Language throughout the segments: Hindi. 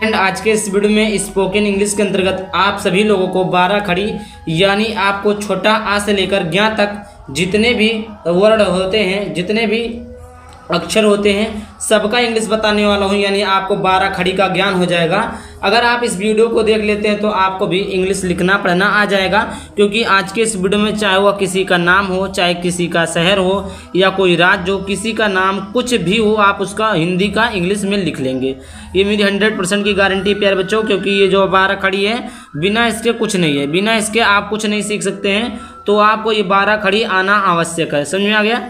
एंड आज के इस वीडियो में स्पोकन इंग्लिश के अंतर्गत आप सभी लोगों को 12 खड़ी यानी आपको छोटा आ से लेकर ज्ञ तक जितने भी वर्ड होते हैं, जितने भी अक्षर होते हैं, सबका इंग्लिश बताने वाला हूं। यानी आपको 12 खड़ी का ज्ञान हो जाएगा। अगर आप इस वीडियो को देख लेते हैं तो आपको भी इंग्लिश लिखना पढ़ना आ जाएगा, क्योंकि आज के इस वीडियो में चाहे वह किसी का नाम हो, चाहे किसी का शहर हो या कोई राज्य हो, किसी का नाम कुछ भी हो, आप उसका हिंदी का इंग्लिश में लिख लेंगे। ये मेरी 100% की गारंटी प्यारे बच्चों, क्योंकि ये जो 12 खड़ी है बिना इसके कुछ नहीं है, बिना इसके आप कुछ नहीं सीख सकते हैं। तो आपको ये 12 खड़ी आना आवश्यक है। समझ में आ गया?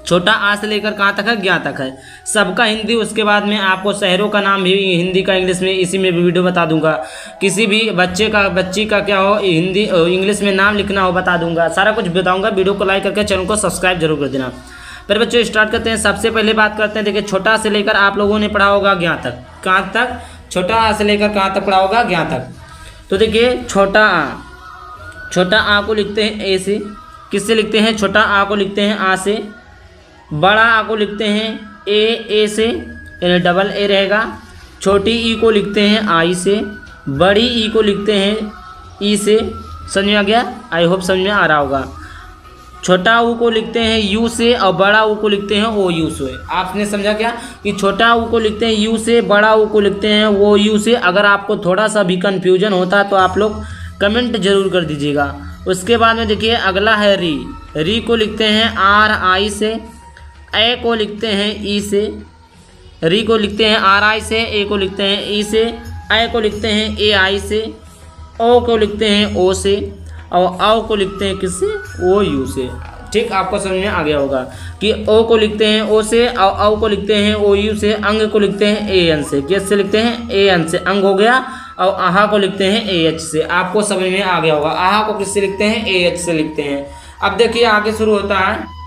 छोटा आ से लेकर कहाँ तक है? ज्ञ तक है, सबका हिंदी। उसके बाद में आपको शहरों का नाम भी हिंदी का इंग्लिश में इसी में वीडियो बता दूंगा। किसी भी बच्चे का बच्ची का क्या हो हिंदी इंग्लिश में नाम लिखना हो बता दूंगा, सारा कुछ बताऊंगा। वीडियो को लाइक करके चैनल को सब्सक्राइब जरूर कर देना। फिर बच्चों स्टार्ट करते हैं। सबसे पहले बात करते हैं, देखिए छोटा से लेकर आप लोगों ने पढ़ा होगा ज्ञ तक। कहाँ तक? छोटा आ से लेकर कहाँ तक पढ़ा होगा? ज्ञ तक। तो देखिए छोटा आ को लिखते हैं ए से। किससे लिखते हैं? छोटा आ को लिखते हैं आ से। बड़ा आ को लिखते हैं ए से, यानी डबल ए रहेगा। छोटी ई को लिखते हैं आई से। बड़ी ई को लिखते हैं ई से। समझ में आ गया? आई होप समझ में आ रहा होगा। छोटा ऊ को लिखते हैं यू से और बड़ा ऊ को लिखते हैं ओ यू से। आपने समझा क्या कि छोटा ऊ को लिखते हैं यू से, बड़ा ऊ को लिखते हैं वो यू से। अगर आपको थोड़ा सा भी कन्फ्यूजन होता तो आप लोग कमेंट जरूर कर दीजिएगा। उसके बाद में देखिए अगला है री को लिखते हैं आर आई से। ए को लिखते हैं ई से। री को लिखते हैं आर आई से। ए को लिखते हैं ई से। ए को लिखते हैं ए आई से। ओ को लिखते हैं ओ से और औ को लिखते हैं किससे? ओ यू से। ठीक, आपको समझ में आ गया होगा कि ओ को लिखते हैं ओ से और औ को लिखते हैं ओ यू से। अंग को लिखते हैं ए एन से। किससे लिखते हैं? ए एन से। अंग हो गया। और आहा को लिखते हैं ए एच से। आपको समझ में आ गया होगा। आहा को किससे लिखते हैं? ए एच से लिखते हैं। अब देखिए आगे शुरू होता है।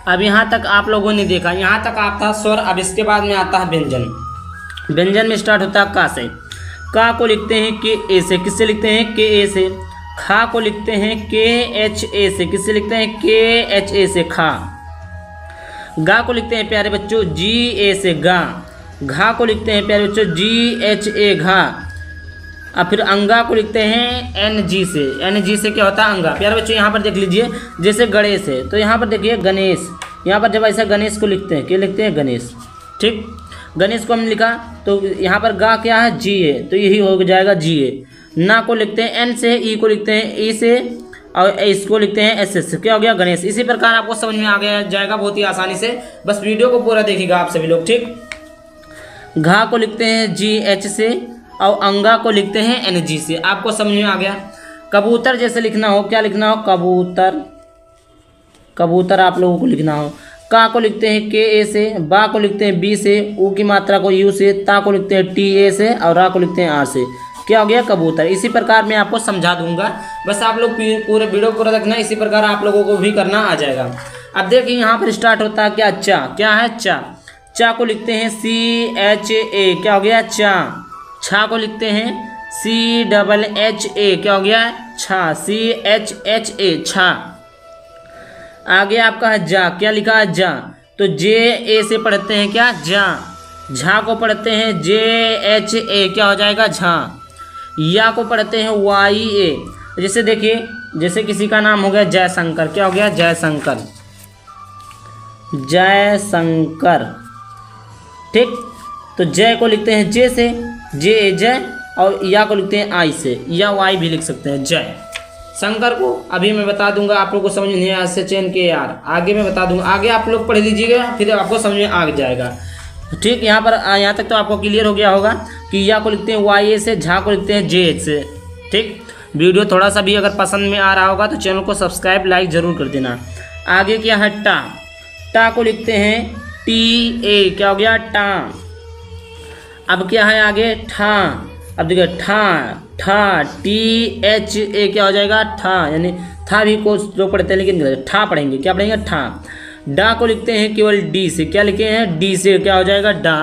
अब यहाँ तक आप लोगों ने देखा, यहाँ तक आता है स्वर। अब इसके बाद में आता है व्यंजन। व्यंजन में स्टार्ट होता है का से। का को लिखते हैं के ए से। किससे लिखते हैं? के ए से। खा को लिखते हैं के एच ए से। किससे लिखते हैं? के एच ए से खा। गा को लिखते हैं प्यारे बच्चों जी ए से गा। घा को लिखते हैं प्यारे बच्चों जी एच ए घा। अब फिर अंगा को लिखते हैं एन जी से। एन जी से क्या होता है? अंगा। प्यारे बच्चों यहाँ पर देख लीजिए, जैसे गणेश है तो यहाँ पर देखिए गणेश। यहाँ पर जब ऐसा गणेश को लिखते हैं, क्या लिखते हैं? गणेश। ठीक, गणेश को हमने लिखा तो यहाँ पर गा क्या है? जी है, तो यही हो जाएगा जी है। ना को लिखते हैं एन से। ई को लिखते हैं ई से और इसको लिखते हैं एस से। क्या हो गया? गणेश। इसी प्रकार आपको समझ में आ गया जाएगा बहुत ही आसानी से। बस वीडियो को पूरा देखिएगा आप सभी लोग। ठीक, घा को लिखते हैं जी एच से और अंगा को लिखते हैं एन जी से। आपको समझ में आ गया। कबूतर जैसे लिखना हो, क्या लिखना हो? कबूतर। कबूतर आप लोगों को लिखना हो। का को लिखते हैं के ए से। बा को लिखते हैं बी से। ऊ की मात्रा को यू से। ता को लिखते हैं टी ए से और रा को लिखते हैं आर से। क्या हो गया? कबूतर। इसी प्रकार मैं आपको समझा दूंगा, बस आप लोग पूरे वीडियो पूरा देखना। इसी प्रकार आप लोगों को भी करना आ जाएगा। अब देखिए यहाँ पर स्टार्ट होता है क्या? चा। क्या है? चा। चा को लिखते हैं सी एच ए। क्या हो गया? चा। छा को लिखते हैं सी डबल एच ए। क्या हो गया? छा। सी एच एच ए छा। आगे आपका है जा। क्या लिखा है? जा। तो जे ए से पढ़ते हैं क्या? जा। झा को पढ़ते हैं जे एच ए। क्या हो जाएगा? झा। या को पढ़ते हैं वाई ए। जैसे देखिए, जैसे किसी का नाम हो गया जयशंकर। क्या हो गया? जयशंकर। जयशंकर। ठीक, तो जय को लिखते हैं जे से। जे जय। और या को लिखते हैं आई से। या वाई भी लिख सकते हैं जय। शंकर को अभी मैं बता दूंगा, आप लोग को समझ नहीं आया से चैन के यार आगे मैं बता दूंगा। आगे आप लोग पढ़ लीजिएगा, फिर आपको समझ में आ जाएगा। ठीक, यहाँ पर यहाँ तक तो आपको क्लियर हो गया होगा कि या को लिखते हैं वाई ए से। झा को लिखते हैं जे एच से। ठीक, वीडियो थोड़ा सा भी अगर पसंद में आ रहा होगा तो चैनल को सब्सक्राइब लाइक जरूर कर देना। आगे क्या है? टा। टा को लिखते हैं टी ए। क्या हो गया? टा। अब क्या है आगे? ठा। अब देखिए ठा ठा टी एच ए। क्या हो जाएगा? ठा। यानी था भी कुछ लोग पढ़ते हैं लेकिन ठा पढ़ेंगे। क्या पढ़ेंगे? ठा। डा को लिखते हैं केवल डी से। क्या लिखे हैं? डी से। क्या हो जाएगा? डा।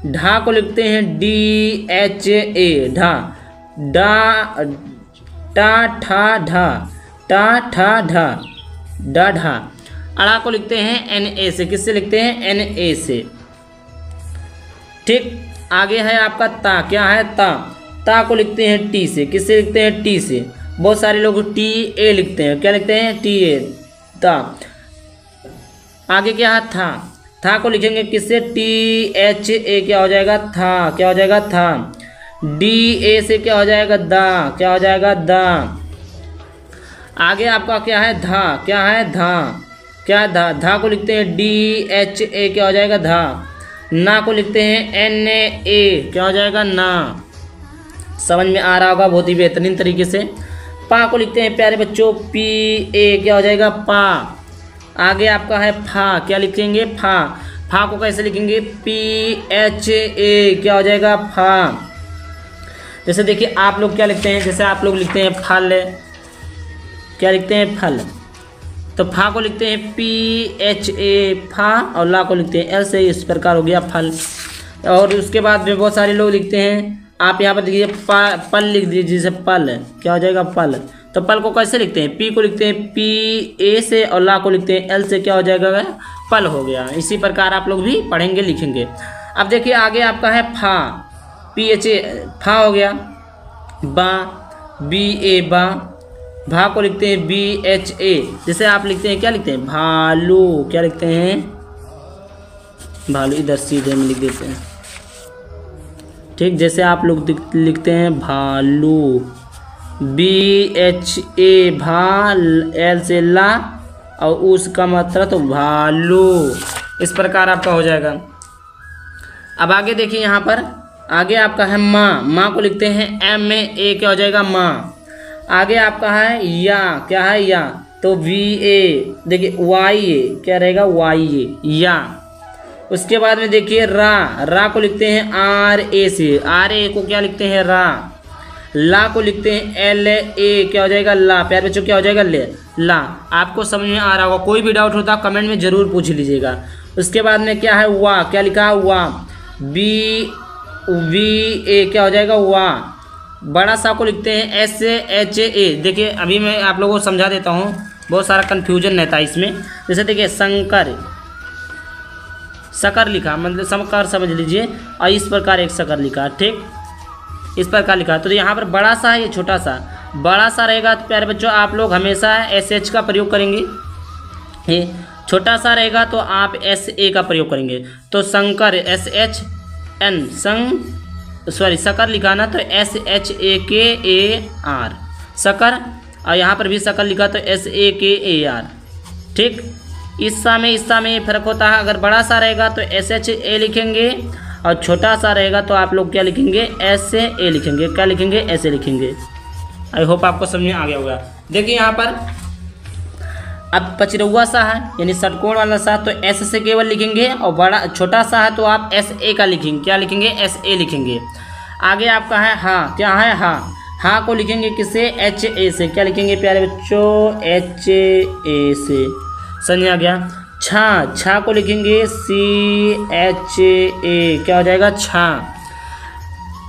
ढा को लिखते हैं डी एच ए। ढा। डा टा ठा ढा। टा ठा ढा। डा ढा। अड़ा को लिखते हैं एन ए से। किससे लिखते हैं? एन ए से। ठीक, आगे है आपका ता, क्या है ता, ता को लिखते हैं टी से, किससे लिखते हैं टी से, बहुत सारे लोग टी ए लिखते हैं, क्या लिखते हैं टी ए, ता। आगे क्या है था, था को लिखेंगे किससे टी एच ए, क्या हो जाएगा था, क्या हो जाएगा था। डी ए से क्या हो जाएगा दा, क्या हो जाएगा दा। आगे आपका क्या है धा, क्या है धा, क्या है धा, धा को लिखते हैं डी एच ए, क्या हो जाएगा धा। ना को लिखते हैं एन ए, क्या हो जाएगा ना। समझ में आ रहा होगा बहुत ही बेहतरीन तरीके से। पा को लिखते हैं प्यारे बच्चों पी ए, क्या हो जाएगा पा। आगे आपका है फा, क्या लिखेंगे फा, फा को कैसे लिखेंगे पी एच ए, क्या हो जाएगा फा। जैसे देखिए आप लोग क्या लिखते हैं, जैसे आप लोग लिखते हैं फल, क्या लिखते हैं फल, तो फा को लिखते हैं पी एच ए फा, और ला को लिखते हैं एल से, इस प्रकार हो गया फल। और उसके बाद में बहुत सारे लोग लिखते हैं, आप यहाँ पर देखिए पल लिख दीजिए, जैसे पल, क्या हो जाएगा पल। तो पल को कैसे लिखते हैं, पी को लिखते हैं पी ए से, और ला को लिखते हैं एल से, क्या हो जाएगा पल हो गया। इसी प्रकार आप लोग भी पढ़ेंगे लिखेंगे। अब देखिए आगे आपका है फा, पी एच ए फा हो गया। बा, बी ए बा, भा को लिखते हैं बी एच ए, जैसे आप लिखते हैं क्या लिखते हैं भालू, क्या लिखते हैं भालू, इधर सीधे में लिख देते हैं, ठीक। जैसे आप लोग लिखते हैं भालू, बी एच ए भा, एल से ला, और उसका मतलब तो भालू, इस प्रकार आपका हो जाएगा। अब आगे देखिए यहाँ पर आगे आपका है माँ, माँ को लिखते हैं एम ए, क्या हो जाएगा माँ। आगे आपका है या, क्या है या, तो वी ए, देखिए वाई ए, क्या रहेगा वाई ए, या। उसके बाद में देखिए रा, रा को लिखते हैं आर ए से, आर ए को क्या लिखते हैं रा। ला को लिखते हैं एल ए, क्या हो जाएगा ला, प्यारे बच्चों क्या हो जाएगा ले, ला। आपको समझ में आ रहा होगा, कोई भी डाउट होता है कमेंट में ज़रूर पूछ लीजिएगा। उसके बाद में क्या है वा, क्या लिखा है वा, बी वी ए, क्या हो जाएगा वा। बड़ा सा को लिखते हैं एस एच ए। देखिए अभी मैं आप लोगों को समझा देता हूँ, बहुत सारा कन्फ्यूजन रहता है इसमें। जैसे देखिए शंकर, शकर लिखा, मतलब शंकर समझ लीजिए, और इस प्रकार एक शकर लिखा, ठीक, इस प्रकार लिखा। तो यहाँ पर बड़ा सा है, ये छोटा सा, बड़ा सा रहेगा तो प्यारे बच्चों आप लोग हमेशा एस एच का प्रयोग करेंगे, ये छोटा सा रहेगा तो आप एस ए का प्रयोग करेंगे। तो शंकर एस एच एन, शकर लिखा ना, तो एस एच ए के ए आर शकर, और यहाँ पर भी शकर लिखा तो एस ए के ए आर, ठीक। इस्सा में फ़र्क होता है, अगर बड़ा सा रहेगा तो एस एच ए लिखेंगे, और छोटा सा रहेगा तो आप लोग क्या लिखेंगे एस ए लिखेंगे, क्या लिखेंगे एस ए लिखेंगे। आई होप आपको समझ में आ गया होगा। देखिए यहाँ पर अब पचरौआ सा है, यानी षटकोण वाला सा, तो एस से केवल लिखेंगे, और बड़ा छोटा सा है तो आप एस ए का लिखेंगे, क्या लिखेंगे एस ए लिखेंगे। आगे आपका है हाँ, क्या है हाँ, हाँ को लिखेंगे किससे एच ए से, क्या लिखेंगे प्यारे बच्चों एच ए से, समझ आ गया। छा, छा को लिखेंगे सी एच ए, क्या हो जाएगा छा।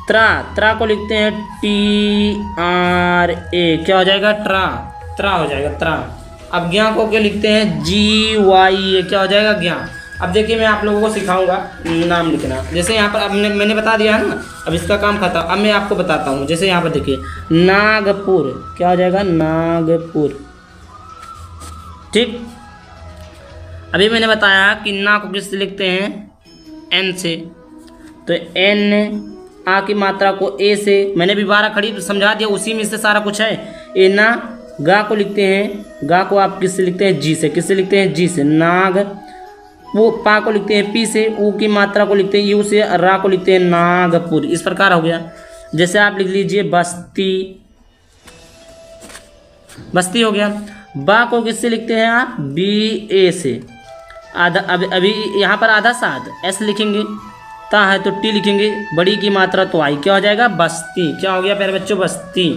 त्रा, त्रा को लिखते हैं टी आर ए, क्या हो जाएगा ट्रा, त्रा हो जाएगा त्रा। अब ज्ञा को क्या लिखते हैं जी वाई ए, क्या हो जाएगा ज्ञा। अब देखिए मैं आप लोगों को सिखाऊंगा नाम लिखना, जैसे यहाँ पर अब मैंने बता दिया है ना, अब इसका काम खत्म। अब मैं आपको बताता हूँ, जैसे यहाँ पर देखिए नागपुर, क्या हो जाएगा नागपुर, ठीक। अभी मैंने बताया कि ना को किससे लिखते हैं एन से, तो एन आ की मात्रा को ए से, मैंने भी 12 खड़ी समझा दिया, उसी में से सारा कुछ है। ए ना, गा को लिखते हैं, गा को आप किससे लिखते हैं जी से, किससे लिखते हैं जी से नाग। वो पा को लिखते हैं पी से, ऊ की मात्रा को लिखते हैं यू से, रा को लिखते हैं नागपुर, इस प्रकार हो गया। जैसे आप लिख लीजिए बस्ती, बस्ती हो गया। बा को किससे लिखते हैं आप बी ए से, आधा, अभी यहाँ पर आधा साध एस लिखेंगे, ता है तो टी लिखेंगे, बड़ी की मात्रा तो आई, क्या हो जाएगा बस्ती, क्या हो गया प्यारे बच्चों बस्ती,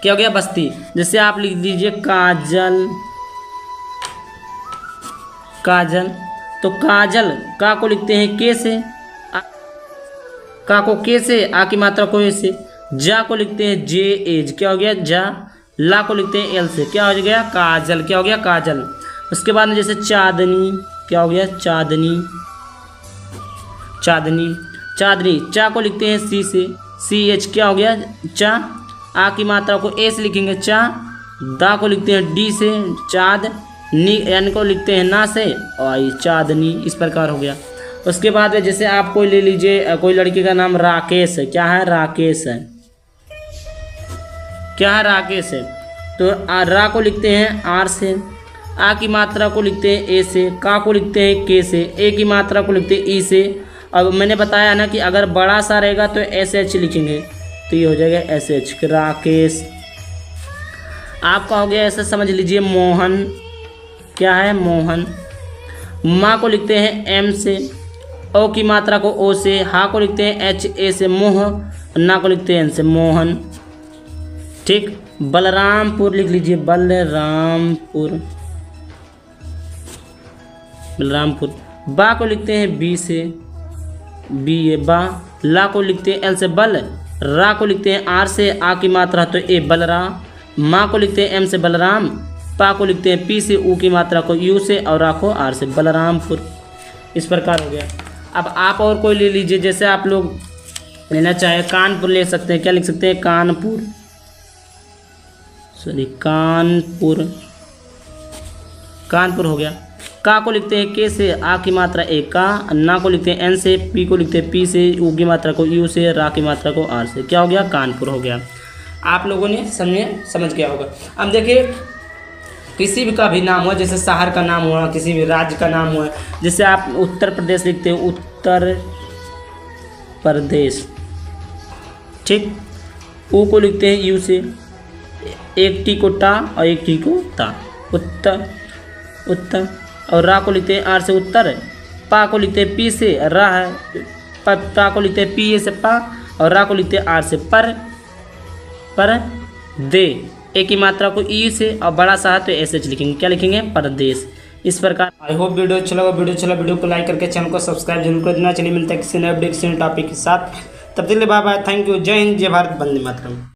क्या हो गया बस्ती। जैसे आप लिख दीजिए काजल, काजल, तो काजल का को लिखते हैं के से, का को के से, आ की मात्रा को ए से। जा को लिखते हैं जे एज, क्या हो गया जा। ला को लिखते हैं एल से, क्या हो गया काजल, क्या हो गया काजल। उसके बाद में जैसे चांदनी, क्या हो गया चांदनी, चांदनी। चांदनी, चा को लिखते हैं सी से, सी एच क्या हो गया चा। आ की मात्रा को ए से लिखेंगे चा। दा को लिखते हैं डी से चाँद। नी एन को लिखते हैं ना से और चांदनी। इस प्रकार हो गया। उसके बाद में जैसे आप कोई ले लीजिए, कोई लड़के का नाम राकेश है, क्या है राकेश है, क्या है राकेश है, तो रा को लिखते हैं आर से। आ की मात्रा को लिखते हैं ए से। का को लिखते हैं के से। ए की मात्रा को लिखते हैं ई से। अब मैंने बताया ना कि अगर बड़ा सा रहेगा तो एस एच लिखेंगे, तो ये हो जाएगा एस एच राकेश। आपका हो गया ऐसे समझ लीजिए मोहन, क्या है मोहन। माँ को लिखते हैं एम से। ओ की मात्रा को ओ से। हा को लिखते हैं एच ए से मोह। ना को लिखते हैं एन से मोहन। ठीक। बलरामपुर लिख लीजिए बलरामपुर, बलरामपुर। बा को लिखते हैं बी से, बी ए बा। ला को लिखते हैं एल से बल। रा को लिखते हैं आर से। आ की मात्रा तो ए बलराम। माँ को लिखते हैं एम से बलराम। पा को लिखते हैं पी से। ऊ की मात्रा को यू से और रा को आर से बलरामपुर। इस प्रकार हो गया। अब आप और कोई ले लीजिए, जैसे आप लोग लेना चाहे कानपुर ले सकते हैं, क्या लिख सकते हैं कानपुर, सॉरी कानपुर, कानपुर हो गया। का को लिखते हैं के से। आ की मात्रा ए का। ना को लिखते हैं एन से। पी को लिखते हैं पी से। ऊ की मात्रा को यू से। रा की मात्रा को आर से। क्या हो गया कानपुर हो गया। आप लोगों ने समझ गया होगा। अब देखिए किसी भी का भी नाम हुआ, जैसे शहर का नाम हुआ, किसी भी राज्य का नाम हुआ, जैसे आप उत्तर प्रदेश लिखते हो उत्तर प्रदेश, ठीक। ऊ को लिखते हैं यू से। एक टी को टा और एक टी को ता, उत्तर उत्तर। और रा को लिखते हैं आर से उत्तर। पा को लिखते हैं पी से। रा है पा को लिखते हैं पी ए से पा। और रा को लिखते हैं आर से पर दे। ए की मात्रा को ई से और बड़ा सा है तो एस एच लिखेंगे, क्या लिखेंगे परदेश। इस प्रकार आई होप वीडियो अच्छा लगा। वीडियो को लाइक करके चैनल को सब्सक्राइब जरूर कर देना। चलिए मिलता है किसी नए अपडेट किसी नए टॉपिक के साथ। तब तक के लिए बाय बाय, थैंक यू, जय हिंद, जय भारत, वंदे मातरम।